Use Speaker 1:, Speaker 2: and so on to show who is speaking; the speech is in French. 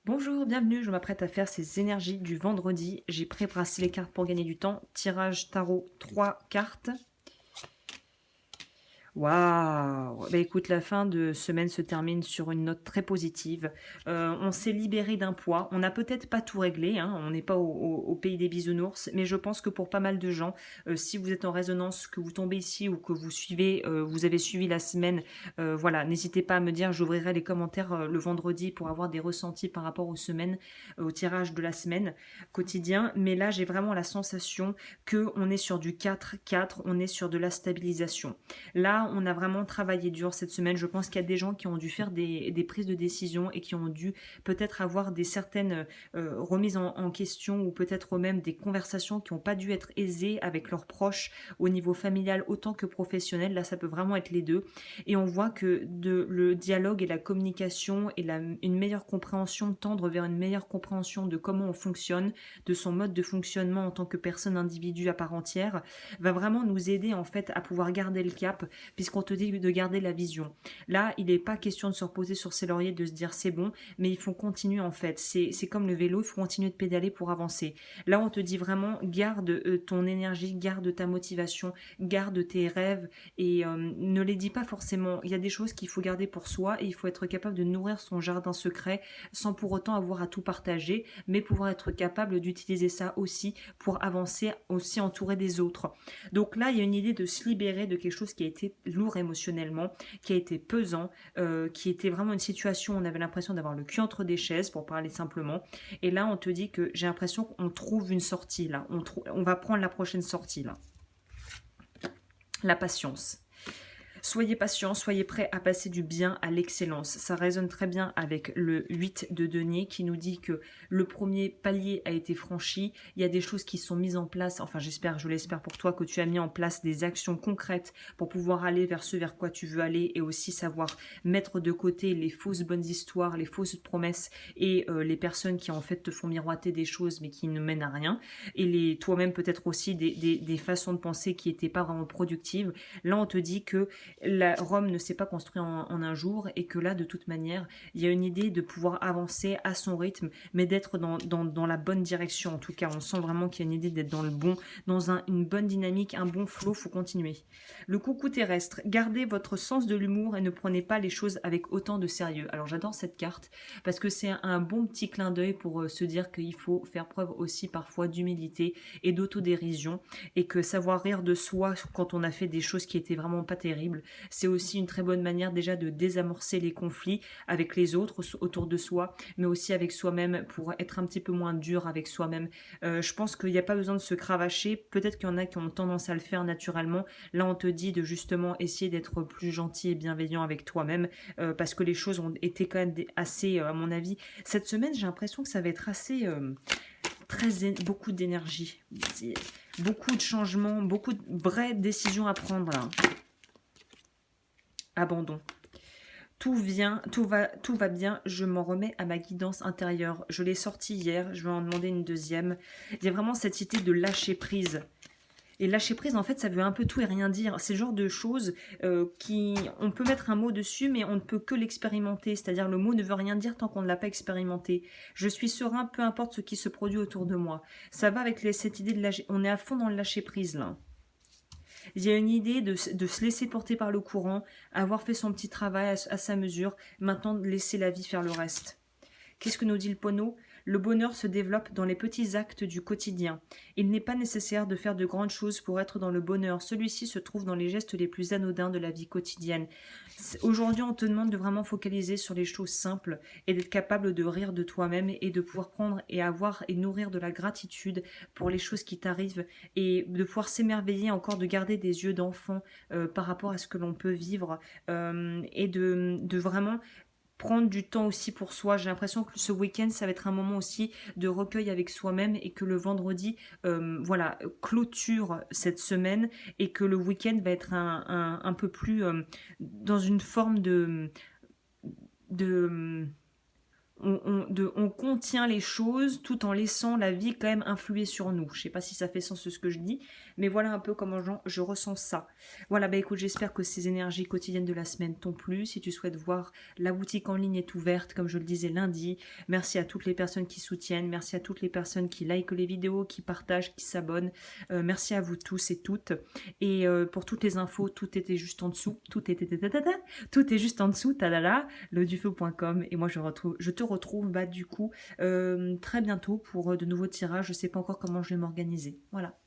Speaker 1: Bonjour, bienvenue, je m'apprête à faire ces énergies du vendredi. J'ai pré-brassé les cartes pour gagner du temps. Tirage tarot 3 cartes. Waouh! Bah écoute, la fin de semaine se termine sur une note très positive. On s'est libéré d'un poids. On n'a peut-être pas tout réglé, hein, on n'est pas au pays des bisounours, mais je pense que pour pas mal de gens, si vous êtes en résonance, que vous tombez ici ou que vous suivez, vous avez suivi la semaine, voilà, n'hésitez pas à me dire, j'ouvrirai les commentaires le vendredi pour avoir des ressentis par rapport aux semaines, au tirage de la semaine quotidien. Mais là, j'ai vraiment la sensation que on est sur du 4-4, on est sur de la stabilisation. Là, on a vraiment travaillé dur cette semaine. Je pense qu'il y a des gens qui ont dû faire des prises de décision et qui ont dû peut-être avoir des certaines remises en question ou peut-être même des conversations qui n'ont pas dû être aisées avec leurs proches au niveau familial autant que professionnel. Là, ça peut vraiment être les deux. Et on voit que le dialogue et la communication et une meilleure compréhension, tendre vers une meilleure compréhension de comment on fonctionne, de son mode de fonctionnement en tant que personne individu à part entière, va vraiment nous aider en fait à pouvoir garder le cap puisqu'on te dit de garder la vision. Là, il n'est pas question de se reposer sur ses lauriers, de se dire c'est bon, mais il faut continuer en fait. C'est comme le vélo, il faut continuer de pédaler pour avancer. Là, on te dit vraiment garde ton énergie, garde ta motivation, garde tes rêves et ne les dis pas forcément. Il y a des choses qu'il faut garder pour soi et il faut être capable de nourrir son jardin secret sans pour autant avoir à tout partager, mais pouvoir être capable d'utiliser ça aussi pour avancer, aussi entouré des autres. Donc là, il y a une idée de se libérer de quelque chose qui a été lourd émotionnellement, qui a été pesant, qui était vraiment une situation où on avait l'impression d'avoir le cul entre des chaises, pour parler simplement. Et là, on te dit que j'ai l'impression qu'on trouve une sortie, là. On va prendre la prochaine sortie, là. La patience. Soyez patient, soyez prêt à passer du bien à l'excellence. Ça résonne très bien avec le 8 de denier qui nous dit que le premier palier a été franchi. Il y a des choses qui sont mises en place. Enfin, j'espère, je l'espère pour toi, que tu as mis en place des actions concrètes pour pouvoir aller vers ce vers quoi tu veux aller et aussi savoir mettre de côté les fausses bonnes histoires, les fausses promesses et les personnes qui en fait te font miroiter des choses mais qui ne mènent à rien. Et toi-même peut-être aussi des façons de penser qui n'étaient pas vraiment productives. Là, on te dit que Rome ne s'est pas construit en un jour et que là, de toute manière, il y a une idée de pouvoir avancer à son rythme, mais d'être dans la bonne direction. En tout cas, on sent vraiment qu'il y a une idée d'être dans le bon, une bonne dynamique, un bon flow, faut continuer. Le coucou terrestre, gardez votre sens de l'humour et ne prenez pas les choses avec autant de sérieux. Alors j'adore cette carte parce que c'est un bon petit clin d'œil pour se dire qu'il faut faire preuve aussi parfois d'humilité et d'autodérision et que savoir rire de soi quand on a fait des choses qui étaient vraiment pas terribles, c'est aussi une très bonne manière déjà de désamorcer les conflits avec les autres autour de soi, mais aussi avec soi-même pour être un petit peu moins dur avec soi-même. Je pense qu'il n'y a pas besoin de se cravacher. Peut-être qu'il y en a qui ont tendance à le faire naturellement. Là, on te dit de justement essayer d'être plus gentil et bienveillant avec toi-même parce que les choses ont été quand même assez, à mon avis, cette semaine, j'ai l'impression que ça va être assez... beaucoup d'énergie, beaucoup de changements, beaucoup de vraies décisions à prendre là. Abandon. Tout va bien, je m'en remets à ma guidance intérieure. Je l'ai sorti hier, je vais en demander une deuxième. Il y a vraiment cette idée de lâcher prise. Et lâcher prise, en fait, ça veut un peu tout et rien dire. C'est le genre de choses on peut mettre un mot dessus, mais on ne peut que l'expérimenter. C'est-à-dire, le mot ne veut rien dire tant qu'on ne l'a pas expérimenté. Je suis serein, peu importe ce qui se produit autour de moi. Ça va avec cette idée de lâcher. On est à fond dans le lâcher prise, là. Il y a une idée de se laisser porter par le courant, avoir fait son petit travail à sa mesure, maintenant de laisser la vie faire le reste. Qu'est-ce que nous dit le Pono? Le bonheur se développe dans les petits actes du quotidien. Il n'est pas nécessaire de faire de grandes choses pour être dans le bonheur. Celui-ci se trouve dans les gestes les plus anodins de la vie quotidienne. Aujourd'hui, on te demande de vraiment focaliser sur les choses simples et d'être capable de rire de toi-même et de pouvoir prendre et avoir et nourrir de la gratitude pour les choses qui t'arrivent et de pouvoir s'émerveiller encore, de garder des yeux d'enfant par rapport à ce que l'on peut vivre et de vraiment prendre du temps aussi pour soi. J'ai l'impression que ce week-end, ça va être un moment aussi de recueil avec soi-même et que le vendredi, voilà, clôture cette semaine et que le week-end va être un peu plus dans une forme de on contient les choses tout en laissant la vie quand même influer sur nous. Je sais pas si ça fait sens ce que je dis, mais voilà un peu comment je ressens ça. Voilà, bah écoute, j'espère que ces énergies quotidiennes de la semaine t'ont plu. Si tu souhaites voir, la boutique en ligne est ouverte, comme je le disais lundi. Merci à toutes les personnes qui soutiennent, merci à toutes les personnes qui likent les vidéos, qui partagent, qui s'abonnent. Merci à vous tous et toutes. Et pour toutes les infos, tout était juste en dessous. Tout est juste en dessous, tadala, ledufeu.com. Et moi, je te retrouve bah, du coup très bientôt pour de nouveaux tirages. Je sais pas encore comment je vais m'organiser. Voilà.